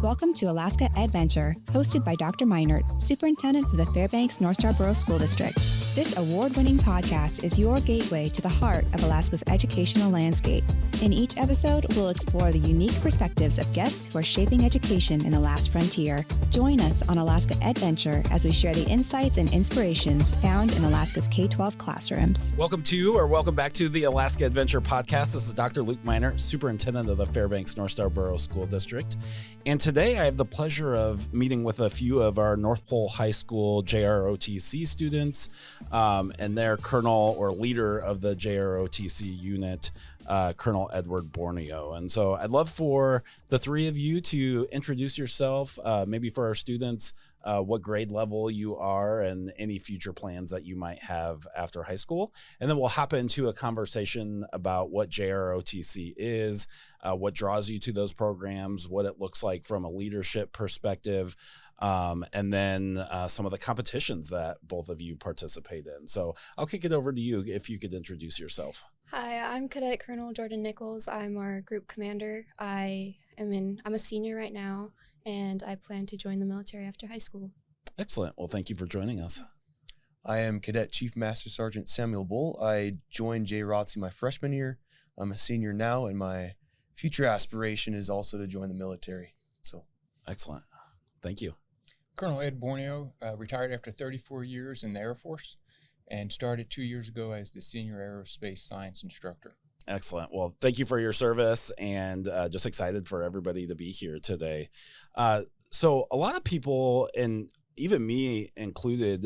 Welcome to Alaska EdVenture, hosted by Dr. Meinert, Superintendent of the Fairbanks North Star Borough School District. This award-winning podcast is your gateway to the heart of Alaska's educational landscape. In each episode, we'll explore the unique perspectives of guests who are shaping education in the last frontier. Join us on Alaska EdVenture as we share the insights and inspirations found in Alaska's K-12 classrooms. Welcome back to the Alaska EdVenture podcast. This is Dr. Luke Meinert, Superintendent of the Fairbanks North Star Borough School District. And today I have the pleasure of meeting with a few of our North Pole High School JROTC students and their colonel or leader of the JROTC unit, Colonel Edward Borneo. And so I'd love for the three of you to introduce yourself, maybe for our students, what grade level you are and any future plans that you might have after high school. And then we'll hop into a conversation about what JROTC is, what draws you to those programs, what it looks like from a leadership perspective, and then some of the competitions that both of you participate in. So I'll kick it over to you if you could introduce yourself. Hi, I'm Cadet Colonel Jordan Nichols. I'm our group commander. I'm a senior right now, and I plan to join the military after high school. Excellent. Well, thank you for joining us. I am Cadet Chief Master Sergeant Samuel Bull. I joined JROTC my freshman year. I'm a senior now, and my future aspiration is also to join the military. So, excellent. Thank you. Colonel Ed Borneo retired after 34 years in the Air Force and started 2 years ago as the senior aerospace science instructor. Excellent. Well, thank you for your service, and just excited for everybody to be here today. So a lot of people, and even me included,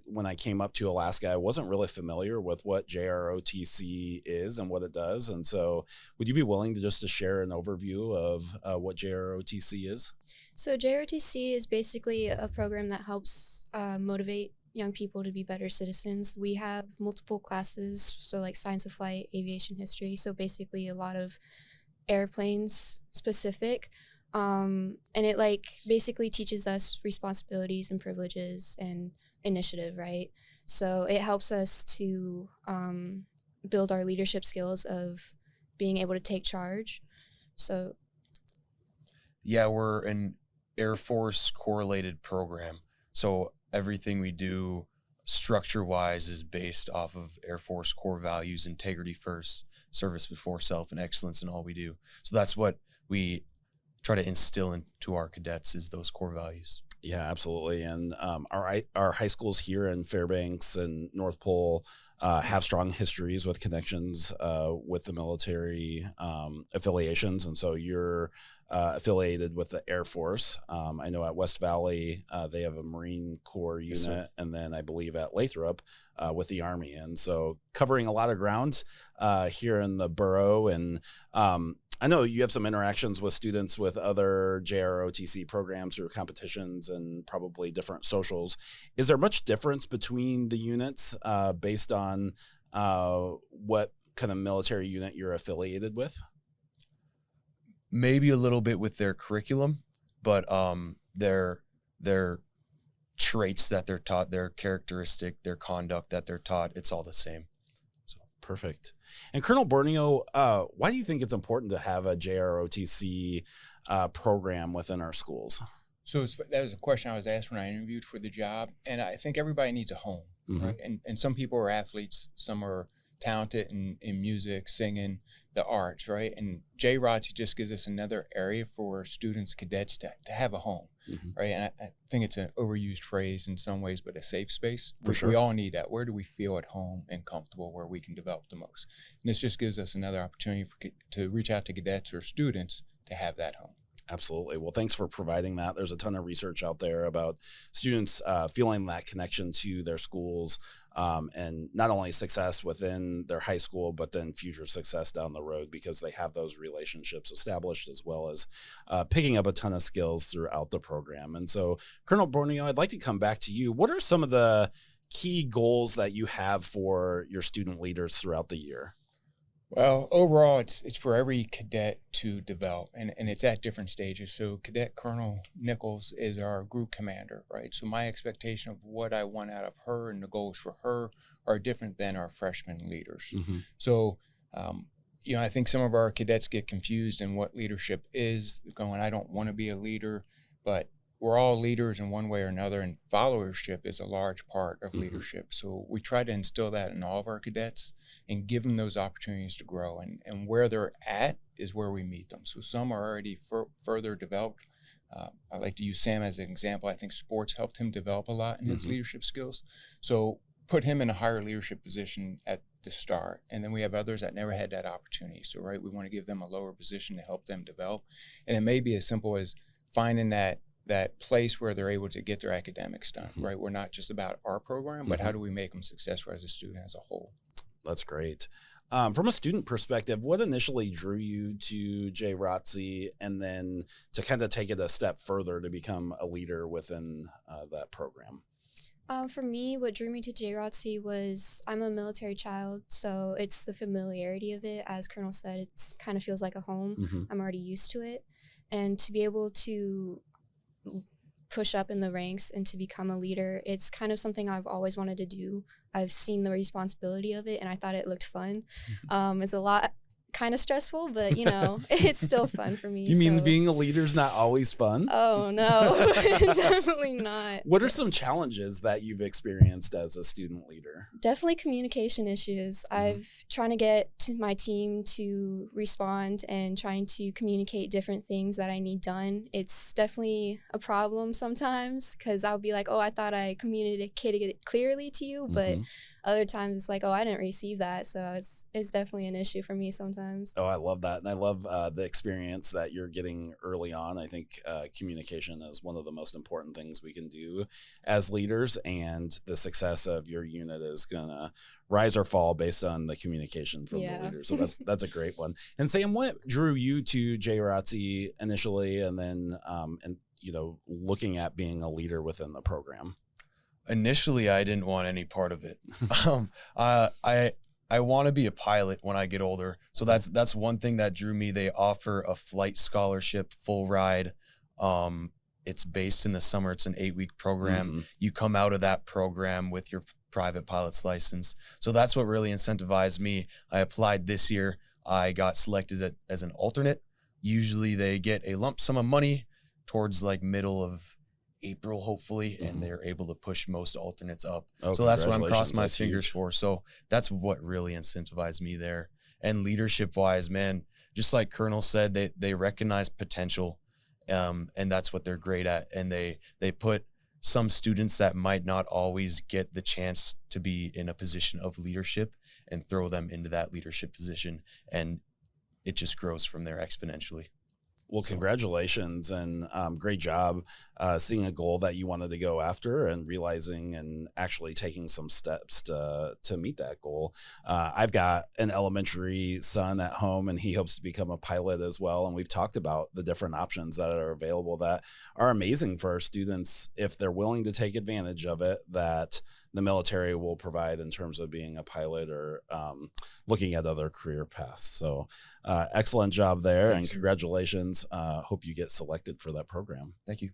when I came up to Alaska, I wasn't really familiar with what JROTC is and what it does. And so would you be willing to share an overview of what JROTC is? So JROTC is basically a program that helps motivate young people to be better citizens. We have multiple classes, so like science of flight, aviation history, so basically a lot of airplanes specific. And it basically teaches us responsibilities and privileges and initiative, right? So it helps us to build our leadership skills of being able to take charge. So yeah, we're an Air Force correlated program. So everything we do structure-wise is based off of Air Force core values: integrity first, service before self, and excellence in all we do. So that's what we try to instill into our cadets, is those core values. Yeah, absolutely. And our high schools here in Fairbanks and North Pole have strong histories with connections with the military affiliations. And so you're affiliated with the Air Force. I know at West Valley, they have a Marine Corps unit, yes, and then I believe at Lathrop with the Army. And so covering a lot of ground here in the borough. And I know you have some interactions with students with other JROTC programs through competitions and probably different socials. Is there much difference between the units based on what kind of military unit you're affiliated with? Maybe a little bit with their curriculum, but their traits that they're taught, their characteristic, their conduct that they're taught, it's all the same. Perfect. And Colonel Borneo, why do you think it's important to have a JROTC program within our schools? So that was a question I was asked when I interviewed for the job, and I think everybody needs a home, mm-hmm, right? And some people are athletes, some are talented in music, singing, the arts, right? And JROTC just gives us another area for students, cadets to have a home, mm-hmm, right? And I think it's an overused phrase in some ways, but a safe space. For sure. We all need that. Where do we feel at home and comfortable, where we can develop the most? And this just gives us another opportunity to reach out to cadets or students to have that home. Absolutely. Well, thanks for providing that. There's a ton of research out there about students feeling that connection to their schools, and not only success within their high school, but then future success down the road because they have those relationships established, as well as picking up a ton of skills throughout the program. And so, Colonel Borneo, I'd like to come back to you. What are some of the key goals that you have for your student leaders throughout the year? Well, overall, it's for every cadet to develop, and it's at different stages. So Cadet Colonel Nichols is our group commander, right? So my expectation of what I want out of her and the goals for her are different than our freshman leaders. Mm-hmm. So I think some of our cadets get confused in what leadership is, going, I don't want to be a leader, but we're all leaders in one way or another, and followership is a large part of leadership. So we try to instill that in all of our cadets and give them those opportunities to grow. And where they're at is where we meet them. So some are already further developed. I like to use Sam as an example. I think sports helped him develop a lot in his leadership skills. So put him in a higher leadership position at the start. And then we have others that never had that opportunity. So, right, we want to give them a lower position to help them develop. And it may be as simple as finding that place where they're able to get their academics done, right? We're not just about our program, but how do we make them successful as a student as a whole? That's great. From a student perspective, what initially drew you to JROTC, and then to kind of take it a step further to become a leader within that program? For me, what drew me to JROTC was I'm a military child, so it's the familiarity of it. As Colonel said, it kind of feels like a home. I'm already used to it. And to be able to push up in the ranks and to become a leader, it's kind of something I've always wanted to do. I've seen the responsibility of it, and I thought it looked fun. It's a lot, kind of stressful, but it's still fun for me. You mean being a leader is not always fun? Oh no, definitely not. What are some challenges that you've experienced as a student leader? Definitely communication issues. I've trying to get to my team to respond and trying to communicate different things that I need done. It's definitely a problem sometimes, because I'll be like, oh, I thought I communicated it clearly to you, but other times it's like, oh, I didn't receive that. So it's definitely an issue for me sometimes. Oh, I love that. And I love the experience that you're getting early on. I think communication is one of the most important things we can do as leaders, and the success of your unit is going to rise or fall based on the communication from the leaders. So that's a great one. And Sam, what drew you to JROTC initially, and then looking at being a leader within the program? Initially, I didn't want any part of it. I want to be a pilot when I get older. So that's one thing that drew me. They offer a flight scholarship, full ride. It's based in the summer. It's an 8-week program. You come out of that program with your private pilot's license. So that's what really incentivized me. I applied this year. I got selected as an alternate. Usually they get a lump sum of money towards like middle of April, hopefully, and they're able to push most alternates up. Oh, so that's what I'm crossing my fingers for. So that's what really incentivized me there. And leadership wise, man, just like Colonel said, they recognize potential, and that's what they're great at. And they put some students that might not always get the chance to be in a position of leadership and throw them into that leadership position, and it just grows from there exponentially. Well, congratulations, and great job seeing a goal that you wanted to go after and realizing and actually taking some steps to meet that goal. I've got an elementary son at home, and he hopes to become a pilot as well. And we've talked about the different options that are available that are amazing for our students if they're willing to take advantage of it, that the military will provide in terms of being a pilot or looking at other career paths. So excellent job there. Thanks. And congratulations. Hope you get selected for that program. Thank you.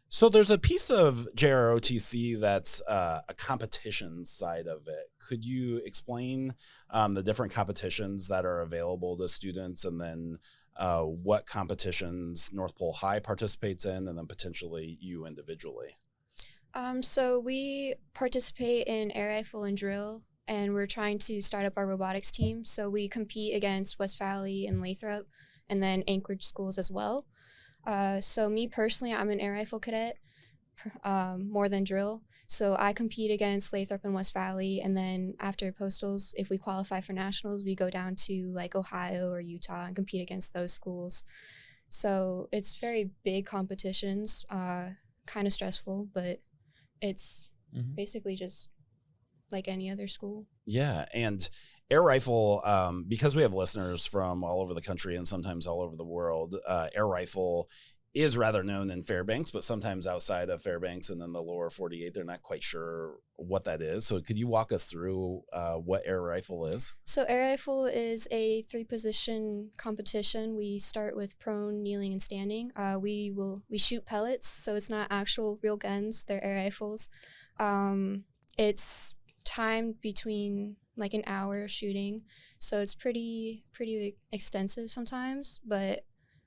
So there's a piece of JROTC that's a competition side of it. Could you explain the different competitions that are available to students, and then what competitions North Pole High participates in, and then potentially you individually? So we participate in air rifle and drill, and we're trying to start up our robotics team. So we compete against West Valley and Lathrop, and then Anchorage schools as well. So me personally, I'm an air rifle cadet, more than drill. So I compete against Lathrop and West Valley, and then after postals, if we qualify for nationals, we go down to like Ohio or Utah and compete against those schools. So it's very big competitions, kind of stressful, but it's basically just like any other school. Yeah, and air rifle, because we have listeners from all over the country and sometimes all over the world, air rifle is rather known in Fairbanks, but sometimes outside of Fairbanks and then the lower 48, they're not quite sure what that is. So could you walk us through what air rifle is? So air rifle is a 3-position competition. We start with prone, kneeling, and standing. We shoot pellets, so it's not actual real guns. They're air rifles. It's timed between like an hour of shooting. So it's pretty extensive sometimes, but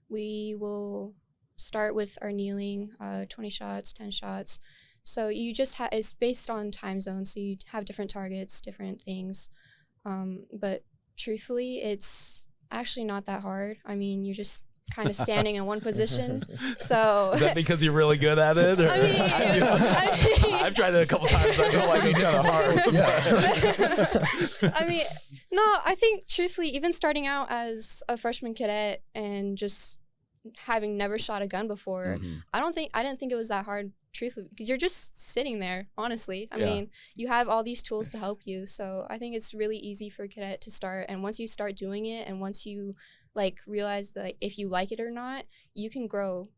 we will start with our kneeling, 20 shots, 10 shots. So you just it's based on time zones. So you have different targets, different things. But truthfully, it's actually not that hard. I mean, you're just kind of standing in one position. So is that because you're really good at it? Or? I've tried it a couple times. I feel like it's kind of hard. I mean, no, I think truthfully, even starting out as a freshman cadet and just having never shot a gun before, I didn't think it was that hard, truthfully, because you're just sitting there, honestly. I mean, you have all these tools to help you. So I think it's really easy for a cadet to start. And once you start doing it, and once you like realize that if you like it or not, you can grow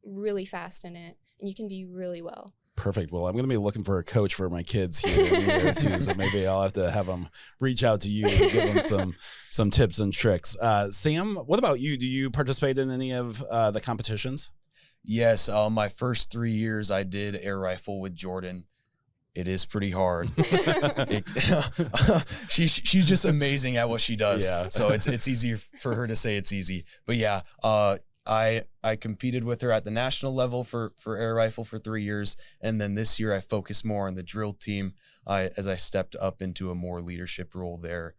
really fast in it and you can be really well. Perfect. Well, I'm going to be looking for a coach for my kids here in a year or two, so maybe I'll have to have them reach out to you and give them some tips and tricks. Sam, what about you? Do you participate in any of the competitions? Yes. My first 3 years, I did air rifle with Jordan. It is pretty hard. She's just amazing at what she does. Yeah. So it's easy for her to say it's easy. But yeah, I competed with her at the national level for air rifle for 3 years, and then this year I focused more on the drill team as I stepped up into a more leadership role there.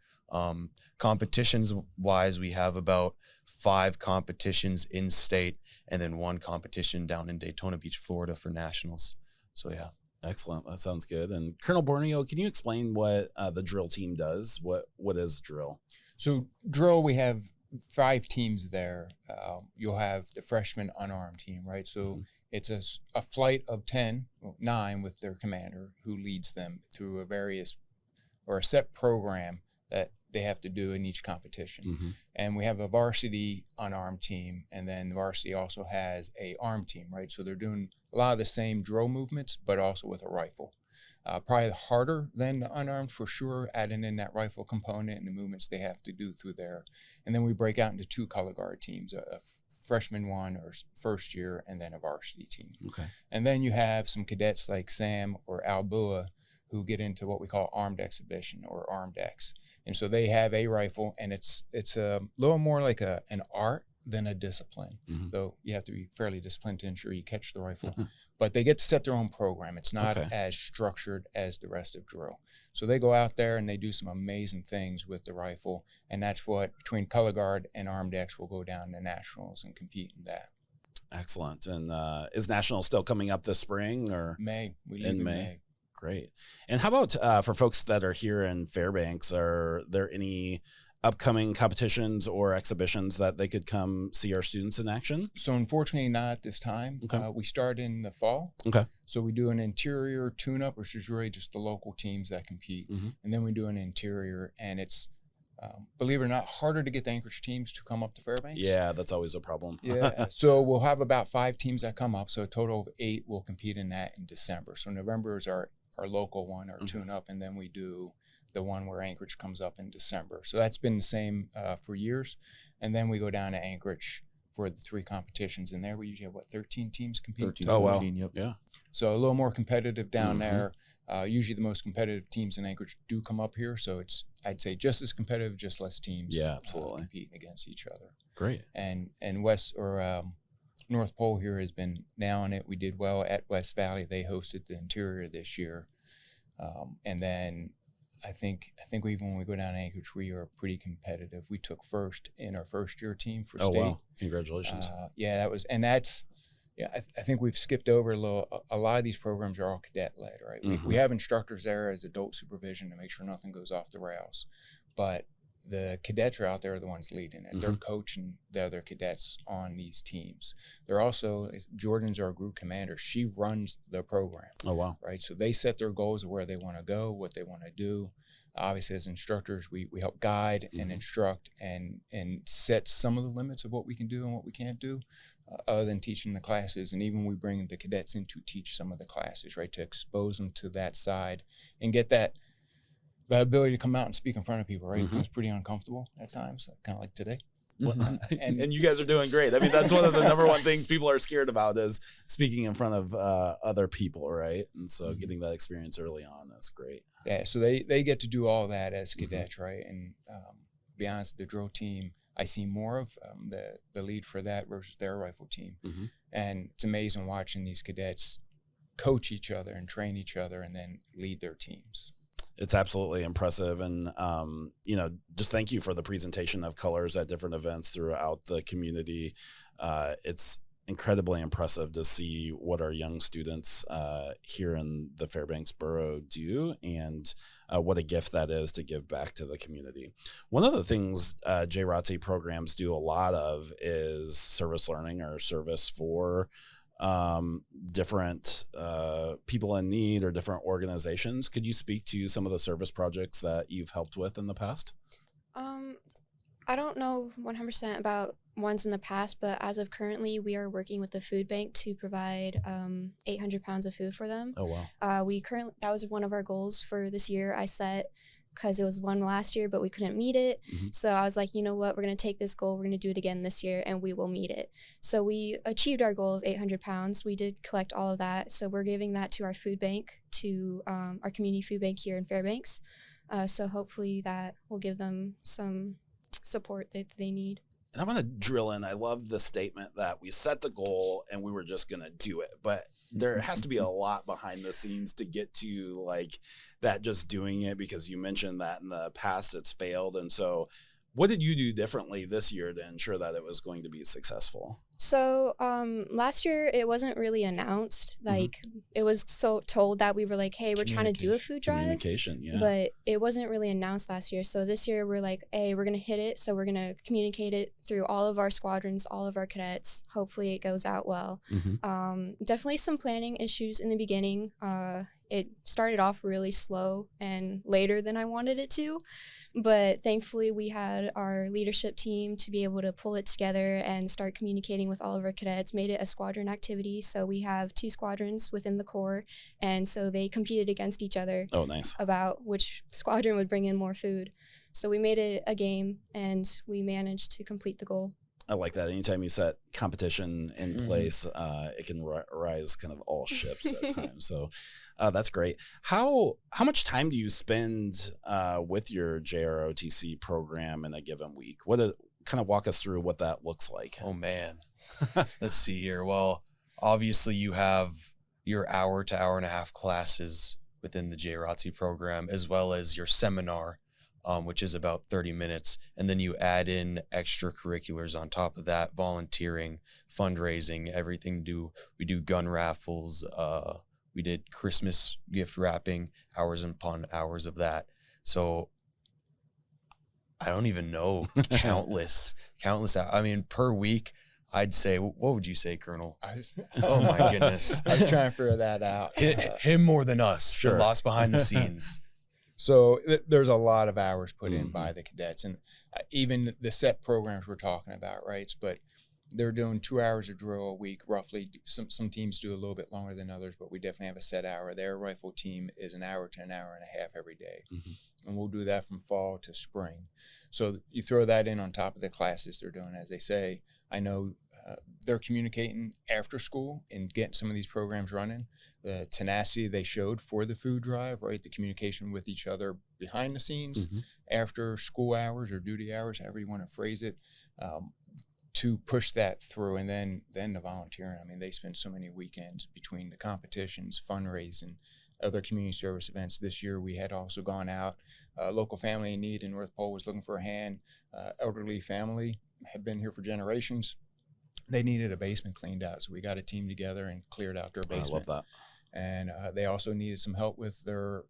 Competitions wise, we have about 5 competitions in state, and then 1 competition down in Daytona Beach, Florida for nationals. So yeah. Excellent. That sounds good. And Colonel Borneo, can you explain what the drill team does? What is drill? So drill, we have 5 teams there. You'll have the freshman unarmed team, right? So it's a flight of 9 with their commander who leads them through a set program that they have to do in each competition. And we have a varsity unarmed team, and then the varsity also has a armed team, right? So they're doing a lot of the same drill movements, but also with a rifle. Probably harder than the unarmed for sure, adding in that rifle component and the movements they have to do through there. And then we break out into 2 color guard teams, a freshman one or first year, and then a varsity team. Okay. And then you have some cadets like Sam or Albua who get into what we call armed exhibition or armed X. And so they have a rifle, and it's a little more like an art than a discipline, though you have to be fairly disciplined to ensure you catch the rifle. But they get to set their own program. It's not as structured as the rest of drill. So they go out there and they do some amazing things with the rifle, and that's what, between color guard and armed X, will go down to nationals and compete in that. Excellent. And is nationals still coming up this spring or May? We leave in May. Great. And how about for folks that are here in Fairbanks, are there any upcoming competitions or exhibitions that they could come see our students in action? So unfortunately not at this time. We start in the fall. So we do an interior tune-up, which is really just the local teams that compete. And then we do an interior, and it's, believe it or not, harder to get the Anchorage teams to come up to Fairbanks. Yeah, that's always a problem. Yeah. So we'll have about 5 teams that come up. So a total of 8 will compete in that in December. So November is our local one, our tune-up, and then we do the one where Anchorage comes up in December. So that's been the same for years. And then we go down to Anchorage for the 3 competitions in there. We usually have, 13 teams compete? 13, oh, 14, wow. Yep. Yeah. So a little more competitive down there. Usually the most competitive teams in Anchorage do come up here. So it's, I'd say, just as competitive, just less teams competing against each other. Great. And North Pole here has been nailing it. We did well at West Valley. They hosted the interior this year. And then I think when we go down to Anchorage, we are pretty competitive. We took first in our first year team for state. Oh, wow. Congratulations. I think we've skipped over a lot of these programs are all cadet led, right? We have instructors there as adult supervision to make sure nothing goes off the rails. But the cadets are out there are the ones leading it. They're coaching the other cadets on these teams. They're also, Jordan's our group commander. She runs the program. Oh, wow. Right? So they set their goals of where they want to go, what they want to do. Obviously, as instructors, we help guide and instruct and set some of the limits of what we can do and what we can't do, other than teaching the classes. And even we bring the cadets in to teach some of the classes, right, to expose them to that side and get that ability to come out and speak in front of people, right? It's pretty uncomfortable at times, kind of like today. And you guys are doing great. I mean, that's one of the number one things people are scared about is speaking in front of other people, right? And so getting that experience early on is great. Yeah, so they get to do all that as cadets, right? And to be honest, the drill team, I see more of the lead for that versus their rifle team. And it's amazing watching these cadets coach each other and train each other and then lead their teams. It's absolutely impressive. And, just thank you for the presentation of colors at different events throughout the community. It's incredibly impressive to see what our young students here in the Fairbanks Borough do and what a gift that is to give back to the community. One of the things JROTC programs do a lot of is service learning or service for different people in need or different organizations. Could you speak to some of the service projects that you've helped with in the past? I don't know 100% about ones in the past, but as of currently, we are working with the food bank to provide 800 pounds of food for them. Oh, wow. That was one of our goals for this year I set because it was one last year, but we couldn't meet it. So I was like, you know what, we're going to take this goal, we're going to do it again this year, and we will meet it. So we achieved our goal of 800 pounds. We did collect all of that. So we're giving that to our food bank, to our community food bank here in Fairbanks. So hopefully that will give them some support that they need. And I'm going to drill in. I love the statement that we set the goal and we were just going to do it. But there has to be a lot behind the scenes to get to like that just doing it, because you mentioned that in the past it's failed. And so what did you do differently this year to ensure that it was going to be successful? So last year it wasn't really announced. Like it was so told that we were like, hey, we're trying to do a food drive. Communication, yeah. But it wasn't really announced last year. So this year we're like, hey, we're going to hit it. So we're going to communicate it through all of our squadrons, all of our cadets. Hopefully it goes out well. Definitely some planning issues in the beginning. It started off really slow and later than I wanted it to. But thankfully, we had our leadership team to be able to pull it together and start communicating with all of our cadets, made it a squadron activity. So we have 2 squadrons within the Corps, and so they competed against each other. Oh, nice. About which squadron would bring in more food. So we made it a game, and we managed to complete the goal. I like that. Anytime you set competition in place, it can rise kind of all ships at times. So that's great. How much time do you spend with your JROTC program in a given week? Kind of walk us through what that looks like. Oh, man. Let's see here. Well, obviously you have your hour to hour and a half classes within the JROTC program, as well as your seminar, which is about 30 minutes. And then you add in extracurriculars on top of that, volunteering, fundraising, everything. We do gun raffles. We did Christmas gift wrapping, hours upon hours of that. So I don't even know, countless. I mean, per week, I'd say, what would you say, Colonel? Oh my goodness. I was trying to figure that out. Him more than us. Sure. Lots behind the scenes. So there's a lot of hours put in by the cadets, and even the set programs we're talking about, right? But they're doing 2 hours of drill a week, roughly. Some teams do a little bit longer than others, but we definitely have a set hour. Their rifle team is an hour to an hour and a half every day. And we'll do that from fall to spring. So you throw that in on top of the classes they're doing. As they say, I know they're communicating after school and getting some of these programs running. The tenacity they showed for the food drive, right? The communication with each other behind the scenes, after school hours or duty hours, however you want to phrase it, to push that through. And then the volunteering. I mean, they spend so many weekends between the competitions, fundraising, other community service events. This year we had also gone out. Local family in need in North Pole was looking for a hand. Elderly family had been here for generations. They needed a basement cleaned out, so we got a team together and cleared out their basement. I love that. And they also needed some help with their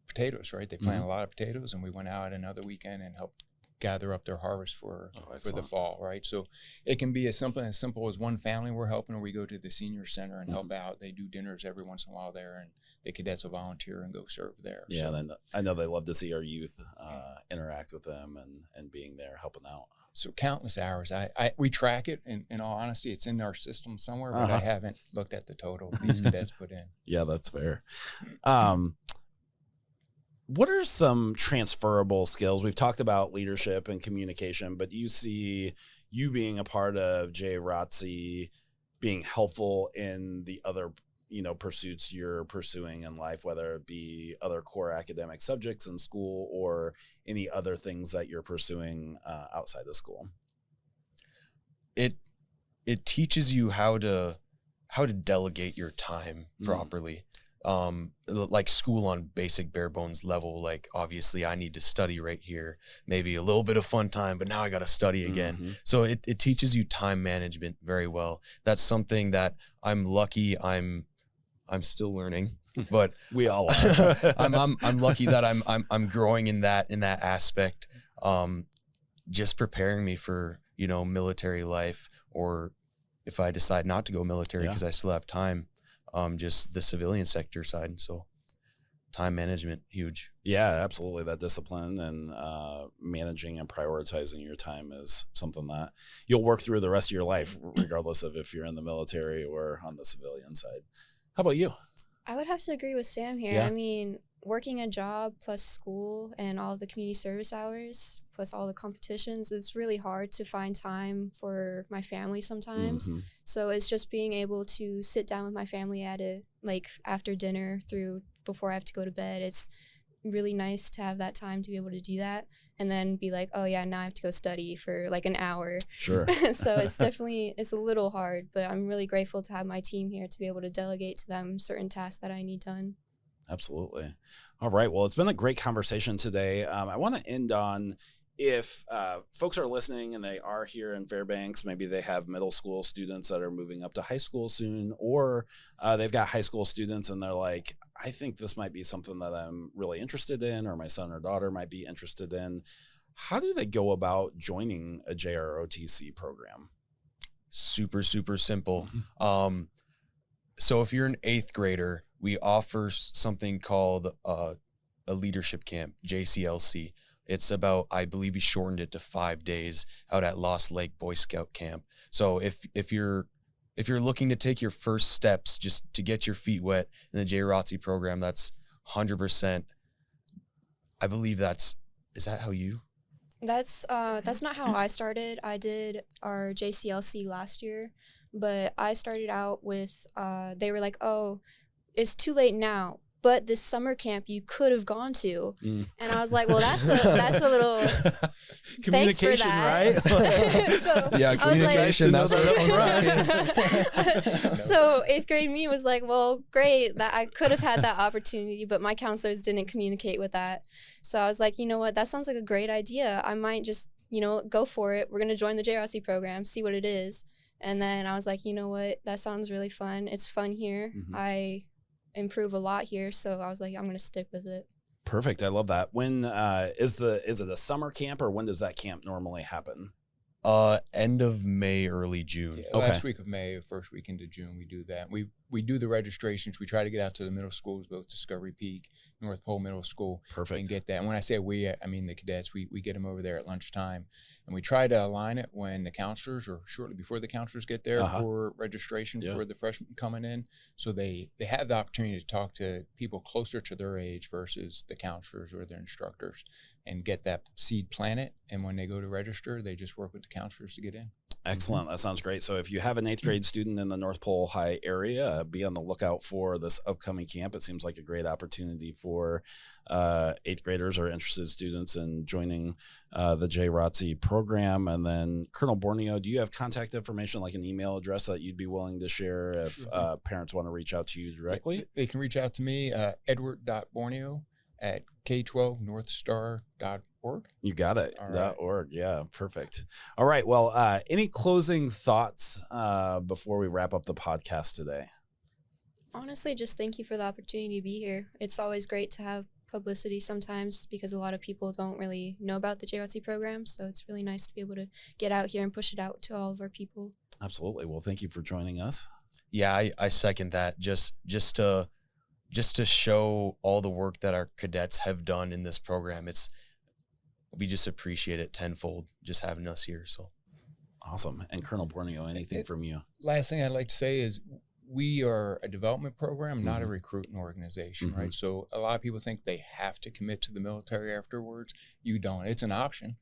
potatoes, right? They plant a lot of potatoes, and we went out another weekend and helped gather up their harvest for the fall, right? So it can be as simple as one family we're helping, or we go to the senior center and help out. They do dinners every once in a while there, and the cadets will volunteer and go serve there. Yeah, so. I know they love to see our youth interact with them and being there, helping out. So countless hours. We track it, and in all honesty, it's in our system somewhere, but I haven't looked at the total these cadets put in. Yeah, that's fair. What are some transferable skills? We've talked about leadership and communication, but do you see you being a part of JROTC being helpful in the other, pursuits you're pursuing in life, whether it be other core academic subjects in school or any other things that you're pursuing outside of school? It teaches you how to delegate your time properly. Like school on basic bare bones level, like obviously I need to study right here, maybe a little bit of fun time, but now I got to study again. So it teaches you time management very well. That's something that I'm lucky I'm still learning, but we all are. I'm lucky that I'm growing in that aspect. Just preparing me for, military life, or if I decide not to go military because I still have time, just the civilian sector side. So time management, huge. Yeah, absolutely. That discipline and managing and prioritizing your time is something that you'll work through the rest of your life, regardless of if you're in the military or on the civilian side. How about you? I would have to agree with Sam here. Yeah. I mean, working a job plus school and all the community service hours plus all the competitions, it's really hard to find time for my family sometimes. So it's just being able to sit down with my family at it, like after dinner through before I have to go to bed. It's really nice to have that time to be able to do that and then be like, oh yeah, now I have to go study for like an hour. Sure. So it's a little hard, but I'm really grateful to have my team here to be able to delegate to them certain tasks that I need done. Absolutely. All right. Well, it's been a great conversation today. I want to end on, if folks are listening and they are here in Fairbanks, maybe they have middle school students that are moving up to high school soon, or they've got high school students and they're like, I think this might be something that I'm really interested in, or my son or daughter might be interested in. How do they go about joining a JROTC program? Super, super simple. So if you're an 8th grader, we offer something called a leadership camp, JCLC. It's about, I believe he shortened it to 5 days out at Lost Lake Boy Scout Camp. So if you're looking to take your first steps just to get your feet wet in the JROTC program, that's 100%. I believe is that how you? That's not how I started. I did our JCLC last year, but I started out with, they were like, oh, it's too late now, but this summer camp you could have gone to. And I was like, well, that's a little communication, thanks for that. Right? So yeah, communication. I was like, that's right. So 8th grade me was like, well, great, that I could have had that opportunity, but my counselors didn't communicate with that. So I was like, you know what, that sounds like a great idea. I might just, go for it. We're going to join the JROTC program, see what it is. And then I was like, you know what, that sounds really fun. It's fun here. I improve a lot here, so I was like, I'm gonna stick with it. Perfect. I love that. When is it a summer camp, or when does that camp normally happen? End of May, early June. Yeah, last week of May, first week into June, we do that. We do the registrations. We try to get out to the middle schools, both Discovery Peak, North Pole Middle School. Perfect. And get that. And when I say we, I mean the cadets. We get them over there at lunchtime. And we try to align it when the counselors, or shortly before the counselors get there for registration for the freshmen coming in. So they have the opportunity to talk to people closer to their age versus the counselors or their instructors, and get that seed planted. And when they go to register, they just work with the counselors to get in. Excellent. That sounds great. So if you have an 8th grade student in the North Pole High area, be on the lookout for this upcoming camp. It seems like a great opportunity for 8th graders or interested students in joining the JROTC program. And then, Colonel Borneo, do you have contact information, like an email address that you'd be willing to share if parents want to reach out to you directly? They can reach out to me, Edward.Borneo at K12northstar.org. You got it. Right. .org. Yeah, perfect. All right. Well, any closing thoughts before we wrap up the podcast today? Honestly, just thank you for the opportunity to be here. It's always great to have publicity sometimes, because a lot of people don't really know about the JROTC program. So it's really nice to be able to get out here and push it out to all of our people. Absolutely. Well, thank you for joining us. Yeah, I second that. Just to show all the work that our cadets have done in this program. We just appreciate it tenfold, just having us here. So awesome. And Colonel Borneo, anything from you? Last thing I'd like to say is we are a development program, not a recruiting organization, right? So a lot of people think they have to commit to the military afterwards. You don't. It's an option.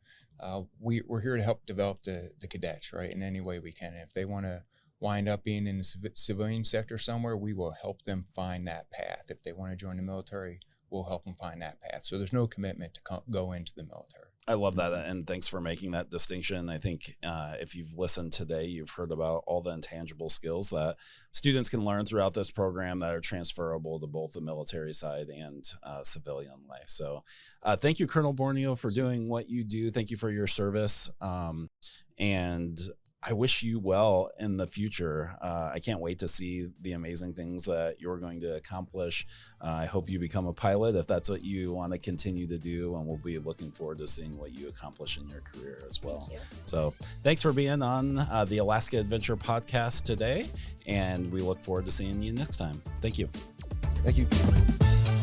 We're here to help develop the cadets, right, in any way we can. If they want to wind up being in the civilian sector somewhere, we will help them find that path. If they want to join the military, we'll help them find that path. So there's no commitment to go into the military. I love that, and thanks for making that distinction. I think if you've listened today, you've heard about all the intangible skills that students can learn throughout this program that are transferable to both the military side and civilian life. So thank you, Colonel Borneo, for doing what you do. Thank you for your service, and I wish you well in the future. I can't wait to see the amazing things that you're going to accomplish. I hope you become a pilot if that's what you want to continue to do, and we'll be looking forward to seeing what you accomplish in your career as well. Thank you. So thanks for being on the Alaska EdVenture podcast today, and we look forward to seeing you next time. Thank you. Thank you.